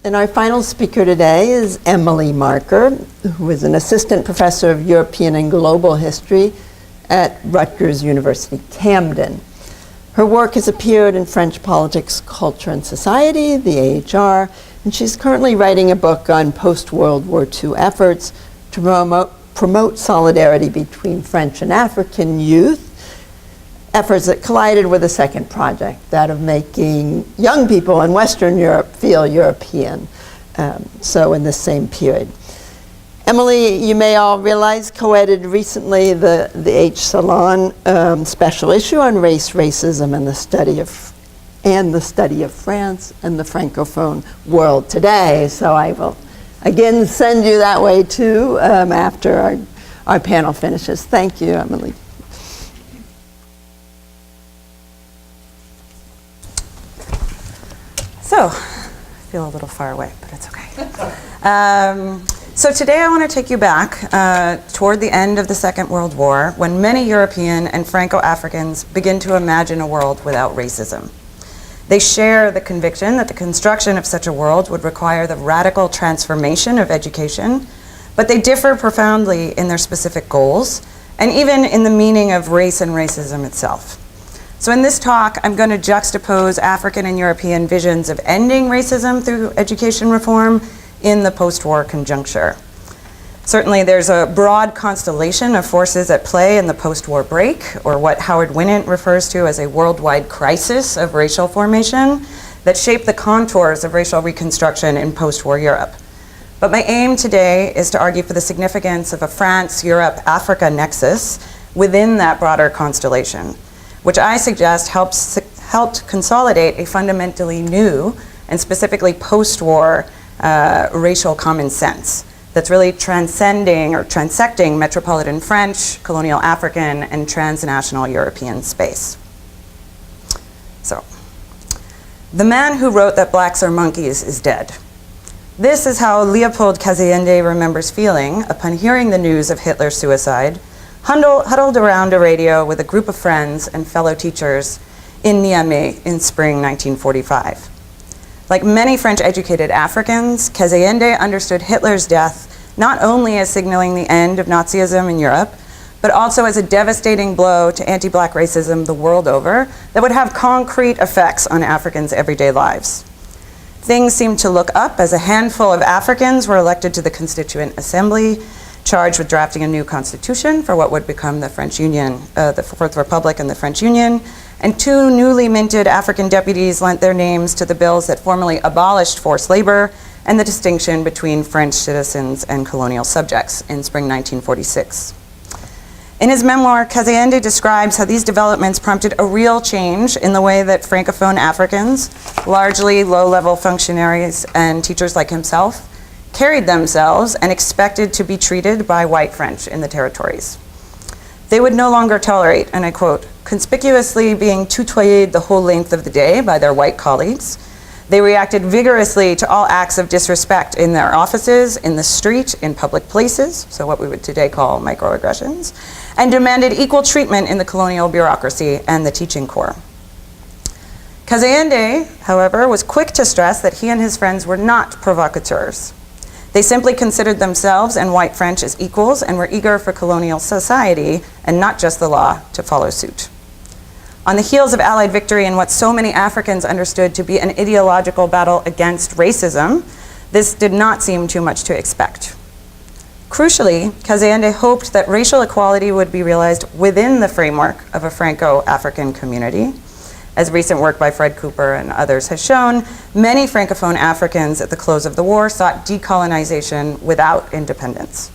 And our final speaker today is Emily Marker, who is an assistant professor of European and Global History at Rutgers University, Camden. Her work has appeared in French Politics, Culture and Society, the AHR, and she's currently writing a book on post-World War II efforts to promote solidarity between French and African youth, efforts that collided with a second project, that of making young people in Western Europe feel European, so in the same period. Emily, you may all realize, co-edited recently the Salon special issue on race, racism, and the study of France and the Francophone world today. So I will again send you that way too after our panel finishes. Thank you, Emily. So, I feel a little far away, but it's okay. So today I want to take you back toward the end of the Second World War, when many European and Franco-Africans begin to imagine a world without racism. They share the conviction that the construction of such a world would require the radical transformation of education, but they differ profoundly in their specific goals, and even in the meaning of race and racism itself. So in this talk, I'm going to juxtapose African and European visions of ending racism through education reform in the post-war conjuncture. Certainly there's a broad constellation of forces at play in the post-war break, or what Howard Winant refers to as a worldwide crisis of racial formation, that shape the contours of racial reconstruction in post-war Europe. But my aim today is to argue for the significance of a France-Europe-Africa nexus within that broader constellation, which I suggest helped consolidate a fundamentally new and specifically post-war racial common sense that's really transcending or transecting metropolitan French, colonial African, and transnational European space. So, the man who wrote that blacks are monkeys is dead. This is how Leopold Kazayende remembers feeling upon hearing the news of Hitler's suicide, huddled around a radio with a group of friends and fellow teachers in Niamey in spring 1945. Like many French-educated Africans, Kazayende understood Hitler's death not only as signaling the end of Nazism in Europe, but also as a devastating blow to anti-black racism the world over that would have concrete effects on Africans' everyday lives. Things seemed to look up as a handful of Africans were elected to the Constituent Assembly, charged with drafting a new constitution for what would become the French Union, the Fourth Republic and the French Union, and two newly minted African deputies lent their names to the bills that formally abolished forced labor and the distinction between French citizens and colonial subjects in spring 1946. In his memoir, Kazayende describes how these developments prompted a real change in the way that Francophone Africans, largely low-level functionaries and teachers like himself, carried themselves and expected to be treated by white French in the territories. They would no longer tolerate, and I quote, conspicuously being tutoyed the whole length of the day by their white colleagues. They reacted vigorously to all acts of disrespect in their offices, in the street, in public places, so what we would today call microaggressions, and demanded equal treatment in the colonial bureaucracy and the teaching corps. Kazayende, however, was quick to stress that he and his friends were not provocateurs. They simply considered themselves and white French as equals and were eager for colonial society, and not just the law, to follow suit. On the heels of Allied victory in what so many Africans understood to be an ideological battle against racism, this did not seem too much to expect. Crucially, Kazayende hoped that racial equality would be realized within the framework of a Franco-African community. As recent work by Fred Cooper and others has shown, many Francophone Africans at the close of the war sought decolonization without independence.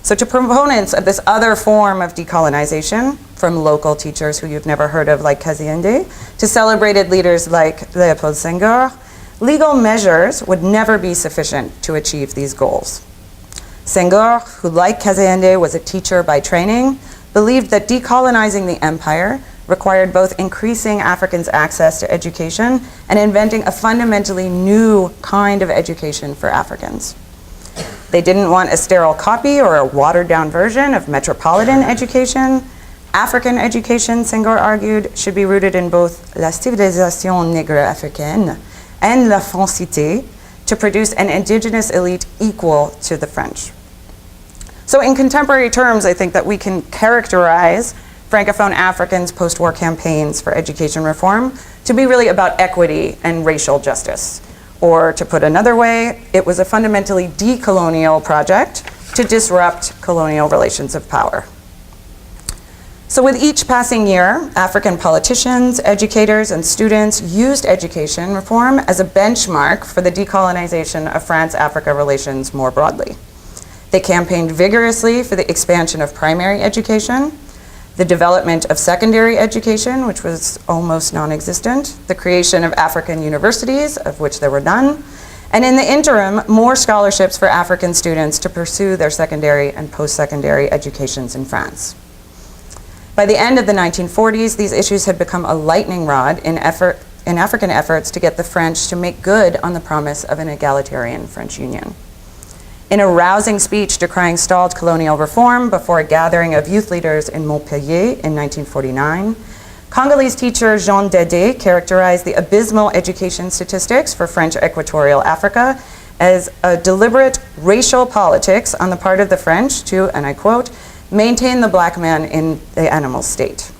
So to proponents of this other form of decolonization, from local teachers who you've never heard of like Kazayende, to celebrated leaders like Léopold Senghor, legal measures would never be sufficient to achieve these goals. Senghor, who like Kazayende was a teacher by training, believed that decolonizing the empire required both increasing Africans' access to education and inventing a fundamentally new kind of education for Africans. They didn't want a sterile copy or a watered-down version of metropolitan education. African education, Senghor argued, should be rooted in both la civilisation négro-africaine and la francité, to produce an indigenous elite equal to the French. So in contemporary terms, I think that we can characterize Francophone Africans' post-war campaigns for education reform to be really about equity and racial justice. Or to put another way, it was a fundamentally decolonial project to disrupt colonial relations of power. So with each passing year, African politicians, educators, and students used education reform as a benchmark for the decolonization of France-Africa relations more broadly. They campaigned vigorously for the expansion of primary education, the development of secondary education, which was almost non-existent, the creation of African universities, of which there were none, and in the interim, more scholarships for African students to pursue their secondary and post-secondary educations in France. By the end of the 1940s, these issues had become a lightning rod in African efforts to get the French to make good on the promise of an egalitarian French Union. In a rousing speech decrying stalled colonial reform before a gathering of youth leaders in Montpellier in 1949, Congolese teacher Jean Dédé characterized the abysmal education statistics for French Equatorial Africa as a deliberate racial politics on the part of the French to, and I quote, maintain the black man in the animal state.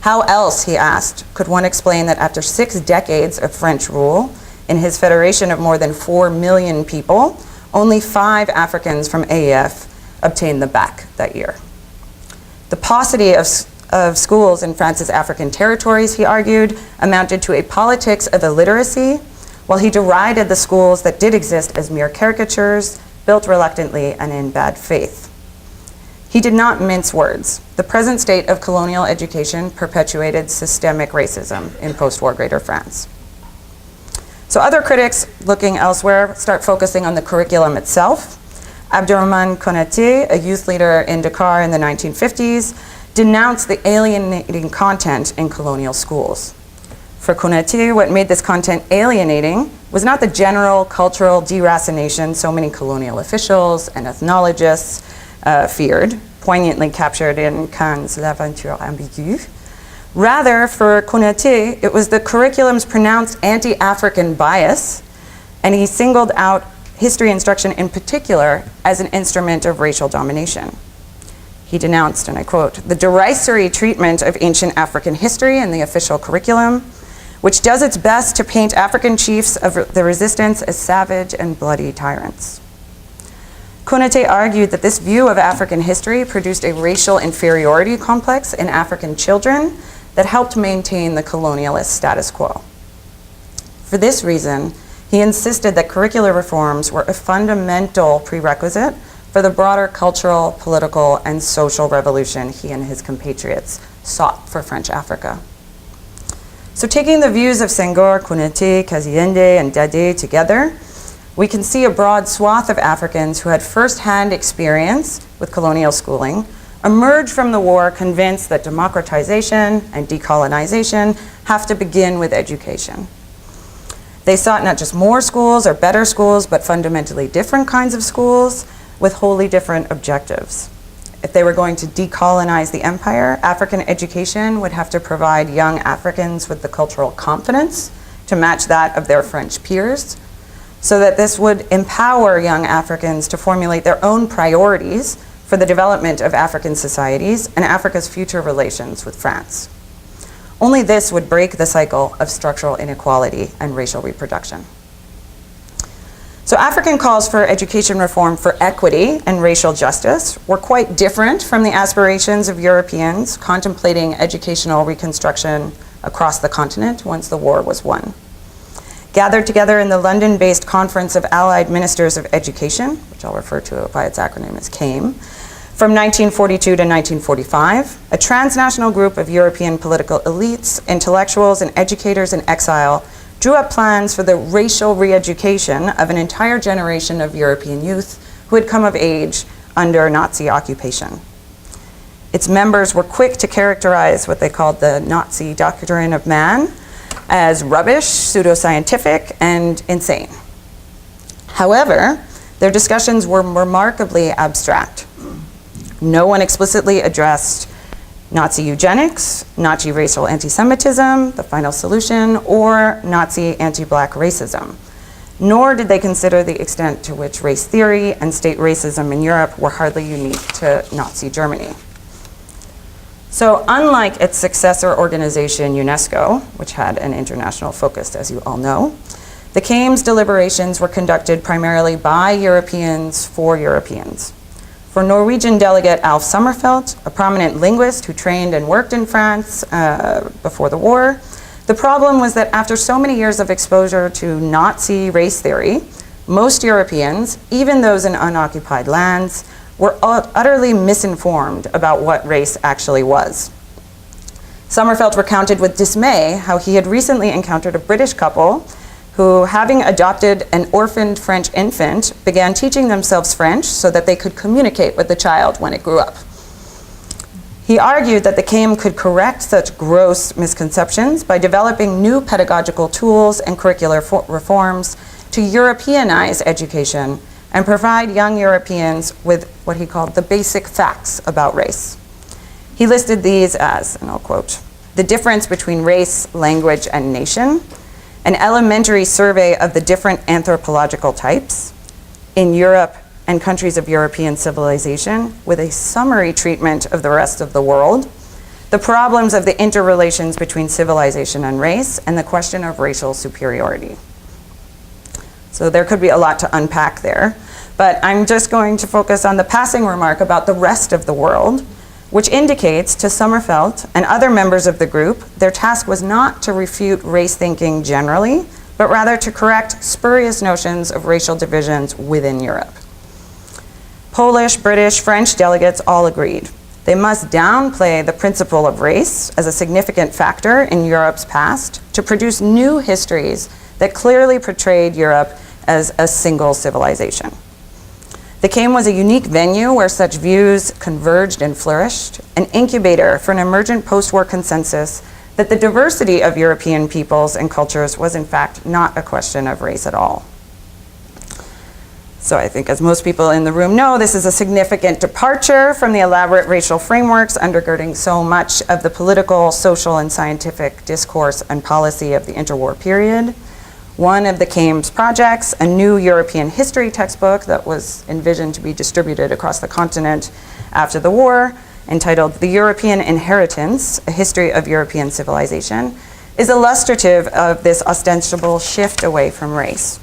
How else, he asked, could one explain that after 6 decades of French rule, in his federation of more than 4 million people, only 5 Africans from AEF obtained the bac that year? The paucity of schools in France's African territories, he argued, amounted to a politics of illiteracy, while he derided the schools that did exist as mere caricatures, built reluctantly and in bad faith. He did not mince words. The present state of colonial education perpetuated systemic racism in post-war Greater France. So other critics looking elsewhere start focusing on the curriculum itself. Abdourahmane Konaté, a youth leader in Dakar in the 1950s, denounced the alienating content in colonial schools. For Konaté, what made this content alienating was not the general cultural deracination so many colonial officials and ethnologists feared, poignantly captured in Cannes' L'Aventure Ambiguë. Rather, for Konaté, it was the curriculum's pronounced anti-African bias, and he singled out history instruction in particular as an instrument of racial domination. He denounced, and I quote, the derisory treatment of ancient African history in the official curriculum, which does its best to paint African chiefs of the resistance as savage and bloody tyrants. Konaté argued that this view of African history produced a racial inferiority complex in African children that helped maintain the colonialist status quo. For this reason, he insisted that curricular reforms were a fundamental prerequisite for the broader cultural, political, and social revolution he and his compatriots sought for French Africa. So taking the views of Senghor, Konaté, Kaziende, and Dédé together, we can see a broad swath of Africans who had first-hand experience with colonial schooling emerge from the war convinced that democratization and decolonization have to begin with education. They sought not just more schools or better schools, but fundamentally different kinds of schools with wholly different objectives. If they were going to decolonize the empire, African education would have to provide young Africans with the cultural confidence to match that of their French peers, so that this would empower young Africans to formulate their own priorities for the development of African societies and Africa's future relations with France. Only this would break the cycle of structural inequality and racial reproduction. So African calls for education reform for equity and racial justice were quite different from the aspirations of Europeans contemplating educational reconstruction across the continent once the war was won. Gathered together in the London-based Conference of Allied Ministers of Education, which I'll refer to by its acronym as CAME, from 1942 to 1945, a transnational group of European political elites, intellectuals, and educators in exile drew up plans for the racial re-education of an entire generation of European youth who had come of age under Nazi occupation. Its members were quick to characterize what they called the Nazi doctrine of man as rubbish, pseudoscientific, and insane. However, their discussions were remarkably abstract. No one explicitly addressed Nazi eugenics, Nazi racial anti-Semitism, the final solution, or Nazi anti-black racism. nor did they consider the extent to which race theory and state racism in Europe were hardly unique to Nazi Germany. So unlike its successor organization, UNESCO, which had an international focus, as you all know, the Kame's deliberations were conducted primarily by Europeans for Europeans. For Norwegian delegate Alf Sommerfeld, a prominent linguist who trained and worked in France before the war, the problem was that after so many years of exposure to Nazi race theory, most Europeans, even those in unoccupied lands, were utterly misinformed about what race actually was. Sommerfeld recounted with dismay how he had recently encountered a British couple who, having adopted an orphaned French infant, began teaching themselves French so that they could communicate with the child when it grew up. He argued that the Kame could correct such gross misconceptions by developing new pedagogical tools and curricular reforms to Europeanize education and provide young Europeans with what he called the basic facts about race. He listed these as, and I'll quote, the difference between race, language, and nation, an elementary survey of the different anthropological types in Europe and countries of European civilization with a summary treatment of the rest of the world, the problems of the interrelations between civilization and race, and the question of racial superiority. So there could be a lot to unpack there, but I'm just going to focus on the passing remark about the rest of the world, which indicates to Sommerfeld and other members of the group, their task was not to refute race thinking generally, but rather to correct spurious notions of racial divisions within Europe. Polish, British, French delegates all agreed. They must downplay the principle of race as a significant factor in Europe's past to produce new histories that clearly portrayed Europe as a single civilization. The Kame was a unique venue where such views converged and flourished, an incubator for an emergent post-war consensus that the diversity of European peoples and cultures was in fact not a question of race at all. So I think, as most people in the room know, this is a significant departure from the elaborate racial frameworks undergirding so much of the political, social, and scientific discourse and policy of the interwar period. One of the Kame's projects, a new European history textbook that was envisioned to be distributed across the continent after the war, entitled The European Inheritance, A History of European Civilization, is illustrative of this ostensible shift away from race.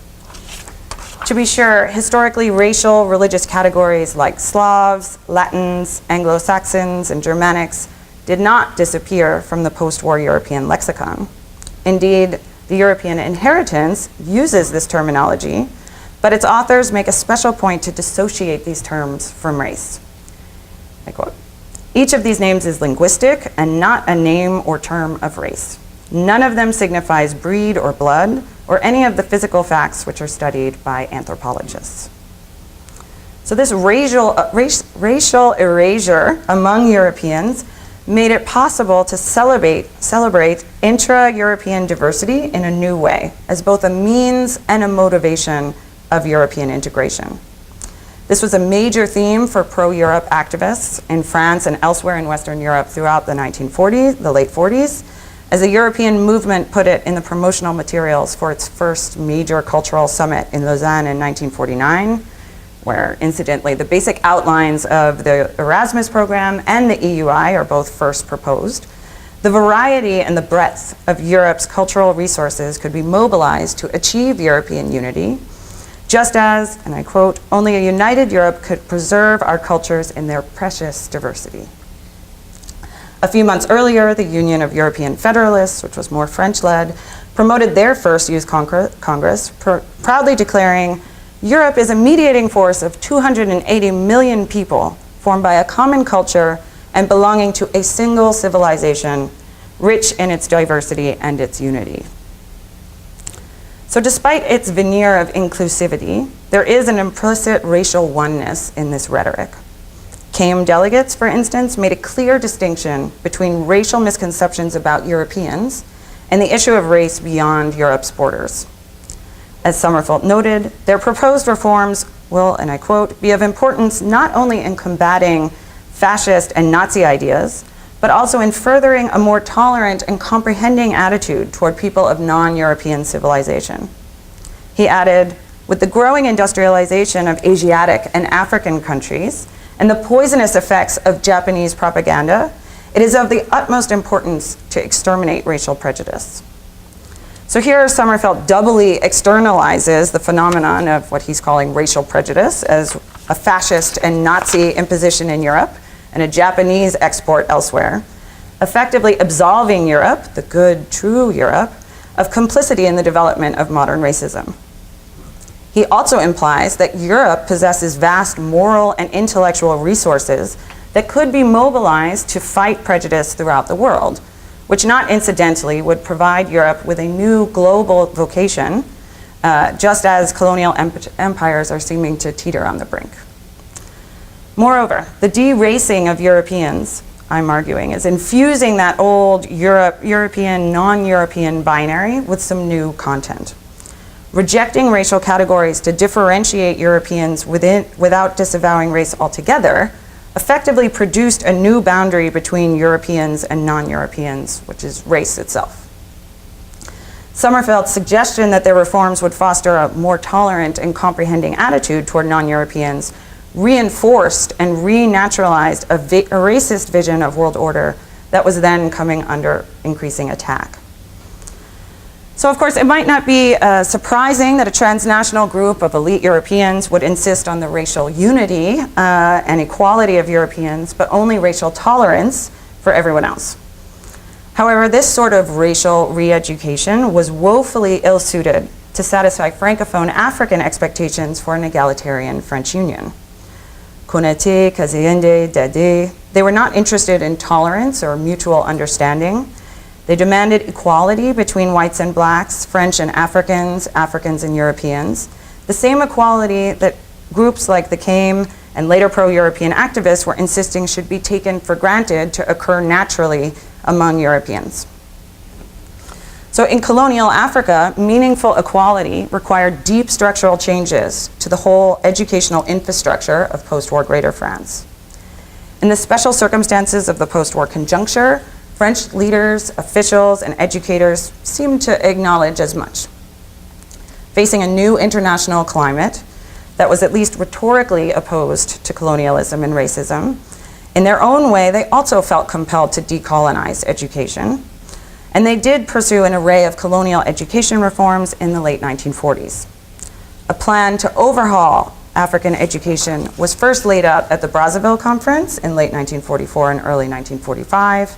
To be sure, historically racial religious categories like Slavs, Latins, Anglo-Saxons, and Germanics did not disappear from the post-war European lexicon. Indeed, the European Inheritance uses this terminology, but its authors make a special point to dissociate these terms from race. I quote, each of these names is linguistic and not a name or term of race. None of them signifies breed or blood or any of the physical facts which are studied by anthropologists. So this racial erasure among Europeans made it possible to celebrate intra-European diversity in a new way, as both a means and a motivation of European integration. This was a major theme for pro-Europe activists in France and elsewhere in Western Europe throughout the late 40s, as the European movement put it in the promotional materials for its first major cultural summit in Lausanne in 1949, where, incidentally, the basic outlines of the Erasmus program and the EUI are both first proposed. The variety and the breadth of Europe's cultural resources could be mobilized to achieve European unity, just as, and I quote, only a united Europe could preserve our cultures in their precious diversity. A few months earlier, the Union of European Federalists, which was more French-led, promoted their first youth congress, proudly declaring, Europe is a mediating force of 280 million people formed by a common culture and belonging to a single civilization, rich in its diversity and its unity. So despite its veneer of inclusivity, there is an implicit racial oneness in this rhetoric. Kame delegates, for instance, made a clear distinction between racial misconceptions about Europeans and the issue of race beyond Europe's borders. As Sommerfeld noted, their proposed reforms will, and I quote, be of importance not only in combating fascist and Nazi ideas, but also in furthering a more tolerant and comprehending attitude toward people of non-European civilization. He added, with the growing industrialization of Asiatic and African countries and the poisonous effects of Japanese propaganda, it is of the utmost importance to exterminate racial prejudice. So here Sommerfeld doubly externalizes the phenomenon of what he's calling racial prejudice as a fascist and Nazi imposition in Europe and a Japanese export elsewhere, effectively absolving Europe, the good, true Europe, of complicity in the development of modern racism. He also implies that Europe possesses vast moral and intellectual resources that could be mobilized to fight prejudice throughout the world, which not incidentally would provide Europe with a new global vocation, just as colonial empires are seeming to teeter on the brink. Moreover, the de-racing of Europeans, I'm arguing, is infusing that old European, non-European binary with some new content. Rejecting racial categories to differentiate Europeans without disavowing race altogether effectively produced a new boundary between Europeans and non-Europeans, which is race itself. Sommerfeld's suggestion that their reforms would foster a more tolerant and comprehending attitude toward non-Europeans reinforced and renaturalized a racist vision of world order that was then coming under increasing attack. So of course, it might not be surprising that a transnational group of elite Europeans would insist on the racial unity and equality of Europeans, but only racial tolerance for everyone else. However, this sort of racial re-education was woefully ill-suited to satisfy Francophone African expectations for an egalitarian French Union. Konate, Kazayende, Dade, they were not interested in tolerance or mutual understanding. They demanded equality between whites and blacks, French and Africans, Africans and Europeans, the same equality that groups like the CAIM and later pro-European activists were insisting should be taken for granted to occur naturally among Europeans. So in colonial Africa, meaningful equality required deep structural changes to the whole educational infrastructure of post-war Greater France. In the special circumstances of the post-war conjuncture, French leaders, officials, and educators seemed to acknowledge as much. Facing a new international climate that was at least rhetorically opposed to colonialism and racism, in their own way, they also felt compelled to decolonize education, and they did pursue an array of colonial education reforms in the late 1940s. A plan to overhaul African education was first laid out at the Brazzaville Conference in late 1944 and early 1945.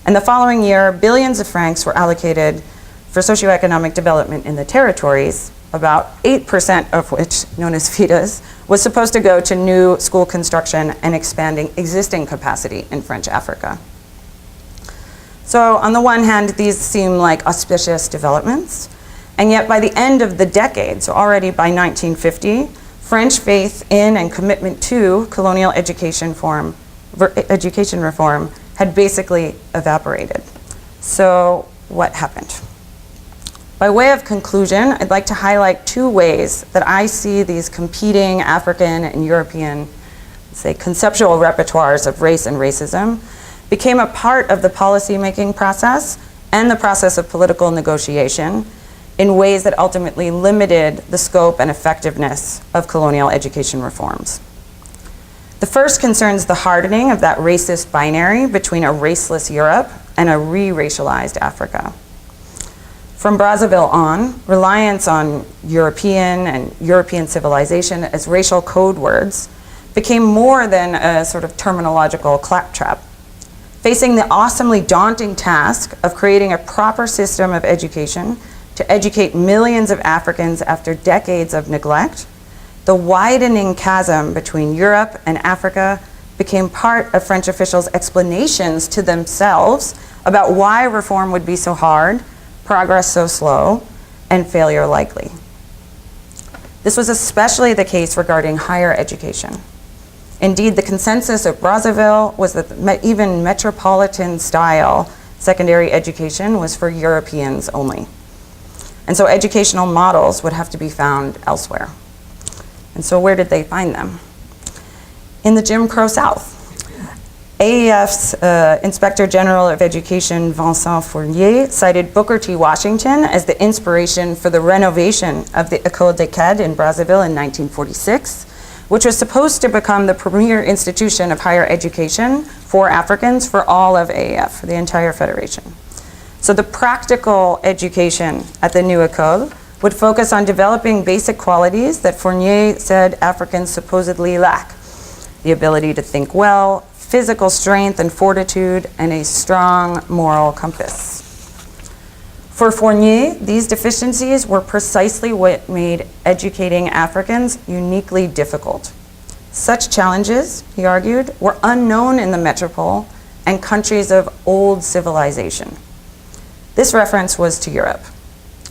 And the following year, billions of francs were allocated for socioeconomic development in the territories, about 8% of which, known as FIDAs, was supposed to go to new school construction and expanding existing capacity in French Africa. So on the one hand, these seem like auspicious developments, and yet by the end of the decade, so already by 1950, French faith in and commitment to colonial education reform had basically evaporated. So what happened? By way of conclusion, I'd like to highlight two ways that I see these competing African and European, say, conceptual repertoires of race and racism became a part of the policy-making process and the process of political negotiation in ways that ultimately limited the scope and effectiveness of colonial education reforms. The first concerns the hardening of that racist binary between a raceless Europe and a re-racialized Africa. From Brazzaville on, reliance on European and European civilization as racial code words became more than a sort of terminological claptrap. Facing the awesomely daunting task of creating a proper system of education to educate millions of Africans after decades of neglect, the widening chasm between Europe and Africa became part of French officials' explanations to themselves about why reform would be so hard, progress so slow, and failure likely. This was especially the case regarding higher education. Indeed, the consensus at Brazzaville was that even metropolitan-style secondary education was for Europeans only. And so educational models would have to be found elsewhere. And so where did they find them? In the Jim Crow South. AEF's Inspector General of Education, Vincent Fournier, cited Booker T. Washington as the inspiration for the renovation of the École des Cadres in Brazzaville in 1946, which was supposed to become the premier institution of higher education for Africans for all of AEF, for the entire federation. So the practical education at the new école would focus on developing basic qualities that Fournier said Africans supposedly lack: the ability to think well, physical strength and fortitude, and a strong moral compass. For Fournier, these deficiencies were precisely what made educating Africans uniquely difficult. Such challenges, he argued, were unknown in the metropole and countries of old civilization. This reference was to Europe.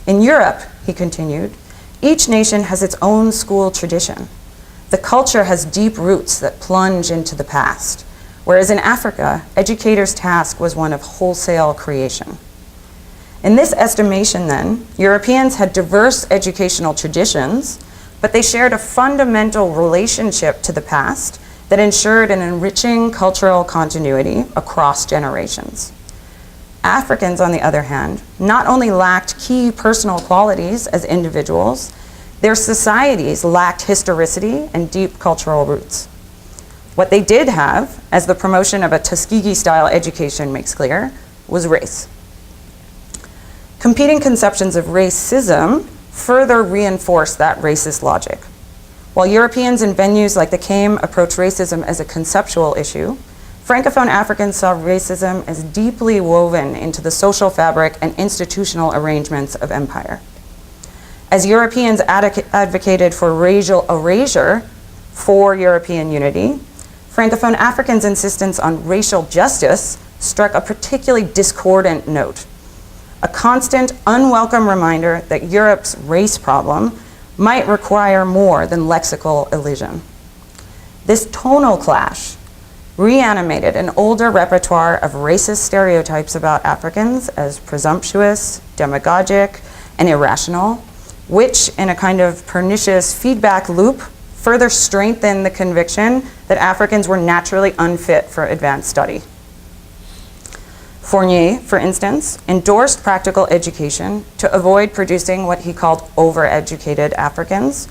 In Europe, he continued, each nation has its own school tradition. The culture has deep roots that plunge into the past, whereas in Africa, educators' task was one of wholesale creation. In this estimation, then, Europeans had diverse educational traditions, but they shared a fundamental relationship to the past that ensured an enriching cultural continuity across generations. Africans, on the other hand, not only lacked key personal qualities as individuals, their societies lacked historicity and deep cultural roots. What they did have, as the promotion of a Tuskegee-style education makes clear, was race. Competing conceptions of racism further reinforced that racist logic. While Europeans in venues like the CAIM approached racism as a conceptual issue, Francophone Africans saw racism as deeply woven into the social fabric and institutional arrangements of empire. As Europeans advocated for racial erasure for European unity, Francophone Africans' insistence on racial justice struck a particularly discordant note, a constant, unwelcome reminder that Europe's race problem might require more than lexical elision. This tonal clash reanimated an older repertoire of racist stereotypes about Africans as presumptuous, demagogic, and irrational, which, in a kind of pernicious feedback loop, further strengthened the conviction that Africans were naturally unfit for advanced study. Fournier, for instance, endorsed practical education to avoid producing what he called overeducated Africans,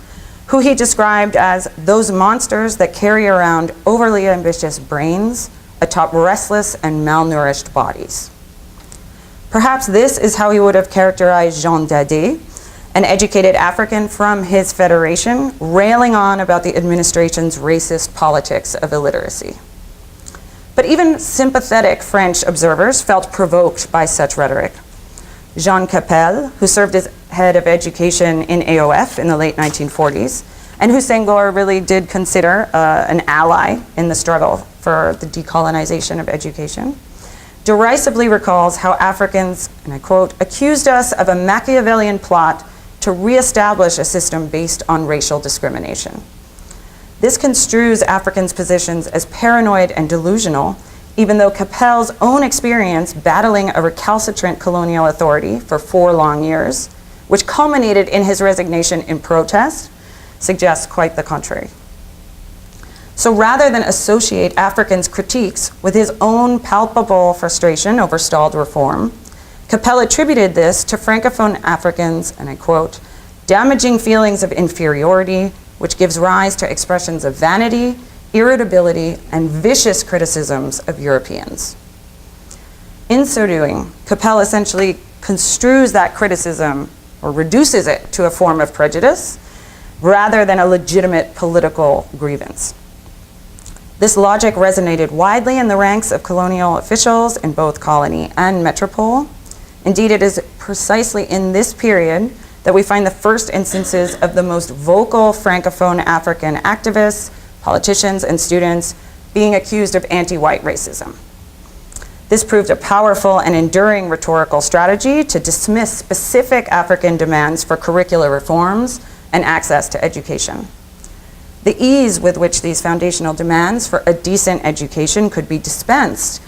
who he described as those monsters that carry around overly ambitious brains atop restless and malnourished bodies. Perhaps this is how he would have characterized Jean Dadé, an educated African from his federation, railing on about the administration's racist politics of illiteracy. But even sympathetic French observers felt provoked by such rhetoric. Jean Capelle, who served as head of education in AOF in the late 1940s, and who Senghor really did consider an ally in the struggle for the decolonization of education, derisively recalls how Africans, and I quote, accused us of a Machiavellian plot to reestablish a system based on racial discrimination. This construes Africans' positions as paranoid and delusional, even though Capelle's own experience battling a recalcitrant colonial authority for 4 long years, which culminated in his resignation in protest, suggests quite the contrary. So rather than associate Africans' critiques with his own palpable frustration over stalled reform, Capelle attributed this to Francophone Africans, and I quote, damaging feelings of inferiority, which gives rise to expressions of vanity, irritability, and vicious criticisms of Europeans. In so doing, Capelle essentially construes that criticism or reduces it to a form of prejudice rather than a legitimate political grievance. This logic resonated widely in the ranks of colonial officials in both colony and metropole. Indeed, it is precisely in this period that we find the first instances of the most vocal Francophone African activists, politicians, and students being accused of anti-white racism. This proved a powerful and enduring rhetorical strategy to dismiss specific African demands for curricular reforms and access to education. The ease with which these foundational demands for a decent education could be dispensed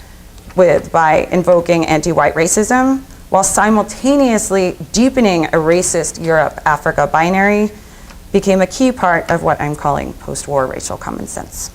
with by invoking anti-white racism, while simultaneously deepening a racist Europe-Africa binary, became a key part of what I'm calling post-war racial common sense.